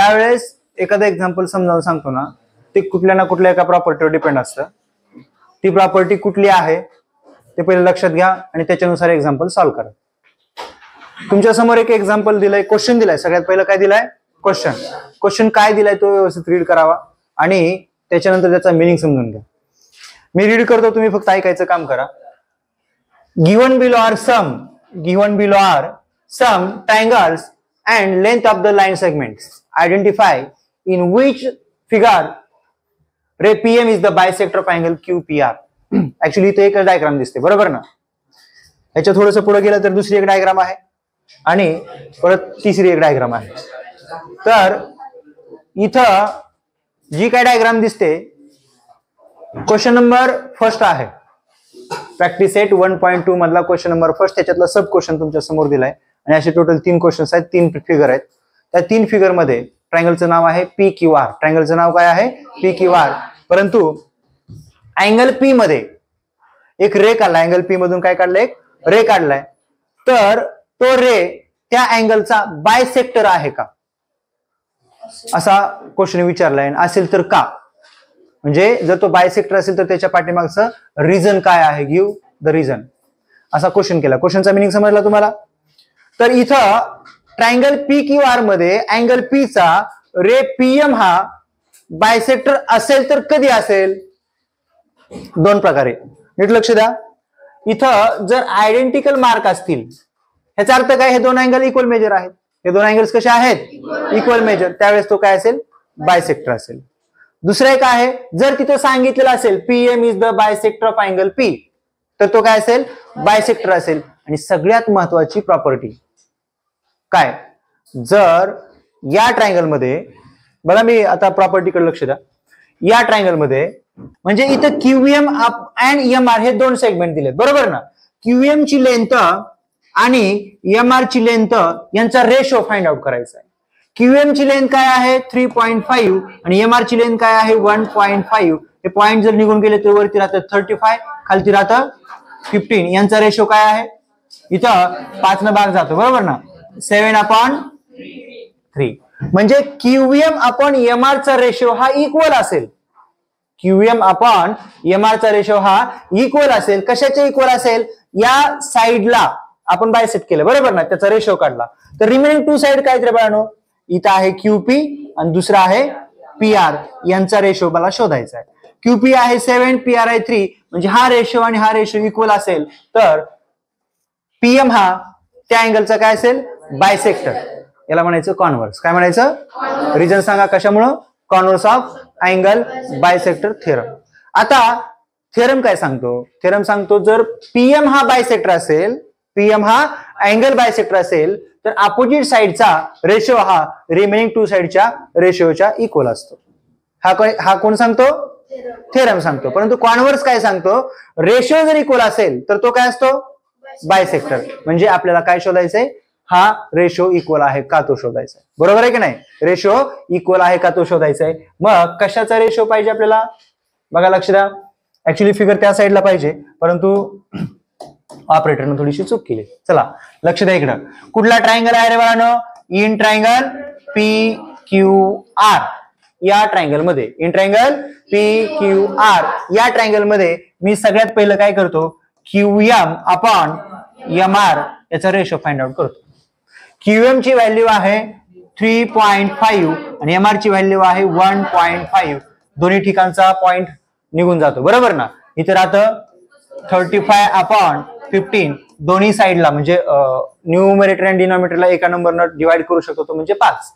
त्यावेळेस एखादं एक्झाम्पल समजावून सांगतो ना, ते कुठल्या ना कुठल्या एका प्रॉपर्टीवर डिपेंड असतं. ती प्रॉपर्टी कुठली आहे ते पहिले लक्षात घ्या आणि त्याच्यानुसार एक्झाम्पल सॉल्व्ह करा. तुमच्या समोर एक एक्झाम्पल दिलंय, क्वेश्चन दिलाय. सगळ्यात पहिलं काय दिलाय? क्वेश्चन काय दिलाय तो व्यवस्थित रीड करावा आणि त्याच्यानंतर त्याचा मिनिंग समजून घ्या. मी रीड करतो, तुम्ही फक्त ऐकायचं काम करा. Given below are some triangles and length of the line segments. Identify in which figure ray PM is the bisector of angle QPR. Actually इथे एक डायग्राम दिसते, बरोबर ना? याच्या थोडंसं पुढे गेलं तर दुसरी एक डायग्राम आहे आणि परत तिसरी एक डायग्राम आहे. तर इथं जी काय डायग्राम दिसते, क्वेश्चन नंबर फर्स्ट आहे, प्रॅक्टिस सेट 1.2 मधला क्वेश्चन नंबर फर्स्ट. त्याच्यातला सब क्वेश्चन तुमच्या समोर दिलाय आणि असे टोटल 3 क्वेश्चन्स आहेत, 3 फिगर आहेत. त्या 3 फिगर मध्ये ट्रायंगलचं नाव आहे PQR. ट्रायंगलचं नाव काय आहे? PQR. परंतु अँगल P मध्ये एक रे काढलाय. अँगल P मधून काय काढलंय? एक रे काढलाय. तर तो रे त्या अँगलचा बायसेक्टर आहे का, असा क्वेश्चन विचारलाय. असेल तर का? म्हणजे जर तो बायसेक्टर असेल तर त्याच्या पाठीमागचं रिझन काय आहे? गिव्ह द रिझन, असा क्वेश्चन केला. क्वेश्चनचा मिनिंग समजला तुम्हाला? तर इथं ट्रायंगल PQR मध्ये अँगल P चा रे PM हा बायसेक्टर असेल तर कधी असेल? 2 प्रकारे. नीट लक्ष द्या. इथं जर आयडेंटिकल मार्क असतील, ह्याचा अर्थ काय? हे 2 अँगल इक्वल मेजर आहेत. हे 2 अँगल्स कसे आहेत? Equal major. त्यावेळेस तो काय असेल? बायसेक्टर असेल. दुसरं एक आहे, जर तिथं सांगितलेलं असेल PM is the bisector of angle P, तर तो काय असेल? बायसेक्टर असेल. आणि सगळ्यात महत्वाची प्रॉपर्टी काय? जर या ट्रायंगल मध्ये, बघा मी आता प्रॉपर्टीकडे लक्ष द्या, या ट्रायंगल मध्ये म्हणजे इथं QM अँड MR हे 2 सेगमेंट दिलेत, बरोबर ना? QM ची लेंथ आणि MR ची लेंथ यांचा रेशो फाइंड आउट करायचा आहे. QM ची लेंथ काय आहे? 3.5 आणि MR ची लेंथ काय आहे? 1.5. हे पॉइंट जर निघून गेले तर वरती राहतं 35, खालती राहतं 15. यांचा रेशो काय आहे? इथं 5 न भाग जातो, बरोबर ना? 7/3. म्हणजे QM अपॉन MR चा रेशो हा इक्वल असेल. QM अपॉन MR चा रेशो हा इक्वल असेल. कशाचे इक्वल असेल? या साइडला आपण बायसेक्ट केलं, बरोबर ना? त्याचा रेशो काढला. तर रिमेनिंग 2 साइड काय बाळांनो? इथं आहे QP आणि दुसरा आहे PR. यांचा रेशो मला शोधायचा आहे. QP आहे 7, PR आहे 3. म्हणजे हा रेशो आणि हा रेशो इक्वल असेल तर PM हा त्या अँगलचा काय असेल? बायसेक्टर. याला म्हणायचं कॉन्व्हर्स. काय म्हणायचं? रिझन सांगा कशामुळं? Converse of angle bisector theorem. आता थेरम काय सांगतो? थेरम सांगतो जर PM हा बायसेक्टर असेल, PM हा अँगल बायसेक्टर असेल, तर अपोजिट साइडचा रेशो हा रिमेनिंग 2 साइडच्या रेशोच्या इक्वल असतो. हा कोण सांगतो? थेरम सांगतो. परंतु कॉन्व्हर्स काय सांगतो? रेशो जर इक्वल असेल तर तो काय असतो? बायसेक्टर. म्हणजे आपल्याला काय शोधायचंय? हा रेशो इक्वल आहे का तो शोधायचा आहे, बरोबर आहे की नाही? रेशो इक्वल आहे का तो शोधायचा आहे. मग कशाचा रेशो पाहिजे आपल्याला? बघा लक्ष द्या. ऍक्च्युली फिगर त्या साईडला पाहिजे, परंतु ऑपरेटरने थोडीशी चूक केली. चला लक्ष द्या इकडं. कुठला ट्रायंगल आहे रे बाळांनो? In triangle PQR. या ट्रायंगल मध्ये, इन ट्रायंगल PQR या ट्रायंगल मध्ये मी सगळ्यात पहिलं काय करतो? QM अपॉन MR याचा रेशो फाइंड आउट करतो. QM ची व्हॅल्यू आहे 3.5 आणि MR ची व्हॅल्यू आहे 1.5. दोन्ही ठिकाणचा पॉइंट निघून जातो, बरोबर ना? इथे राहतं 35 अपॉन 15. दोन्ही साइडला म्हणजे न्यूमरेटर आणि डिनॉमिनेटरला एका नंबरनं डिवाइड करू शकतो, तो म्हणजे 5.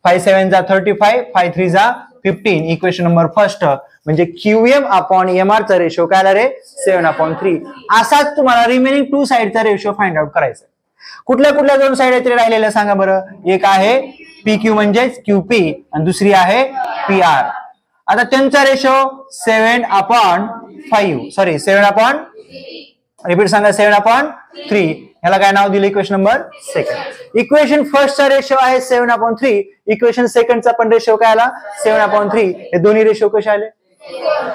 5 7 जा 35, 5 3 जा 15. इक्वेशन नंबर फर्स्ट म्हणजे QM अपॉन MR चा रेशो काय आला रे? 7/3. असाच तुम्हाला रिमेनिंग 2 साइडचा रेशो फाइंड आउट करायचा. कुठल्या कुठल्या 2 साइड आहेत राहिलेल्या सांगा बरं? एक आहे PQ म्हणजेच QP आणि दुसरी आहे PR. आता त्यांचा रेशो 7/5 सॉरी 7/3. रिपीट सांगा 7/3. ह्याला काय नाव दिलं? Equation number second. इक्वेशन फर्स्टचा रेशो आहे 7/3. इक्वेशन सेकंडचा पण रेशो काय आला? 7/3. हे दोन्ही रेशो कसे आले?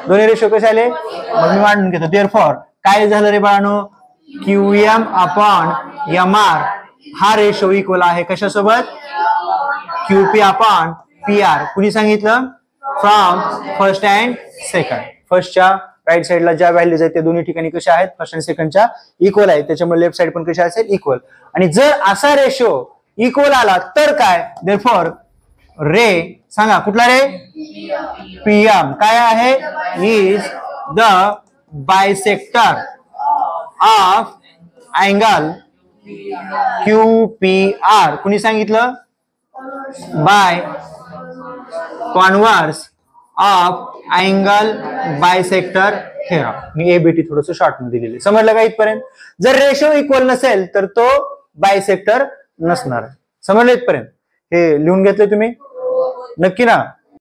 दोन्ही रेशो कसे आले? मग मी मांडून घेतो. देअरफॉर काय झालं रे बाळांनो? QM अपॉन MR हा रेशो इक्वल आहे कशासोबत? QP अपॉन पी आर कुणी सांगितलं? From first and second. फर्स्टच्या राईट साईडला ज्या व्हॅल्यूज आहेत त्या दोन्ही ठिकाणी कशा आहेत? फर्स्ट अँड सेकंडच्या इक्वल आहेत, त्याच्यामुळे लेफ्ट साईड पण कशा असेल? इक्वल. आणि जर असा रेशो इक्वल आला तर काय? देअरफॉर रे सांगा कुठला रे? पीएम काय आहे? Is the bisector of angle QPR. कुणी सांगितलं? By converse of angle bisector theorem. मी एबीटी थोडस शॉर्ट मध्ये दिलेले. समजलं का इथपर्यंत? जर रेशो इक्वल नसेल तर तो बायसेक्टर नसणार. समजलं इथपर्यंत? हे लिहून घेतले तुम्ही नक्की ना?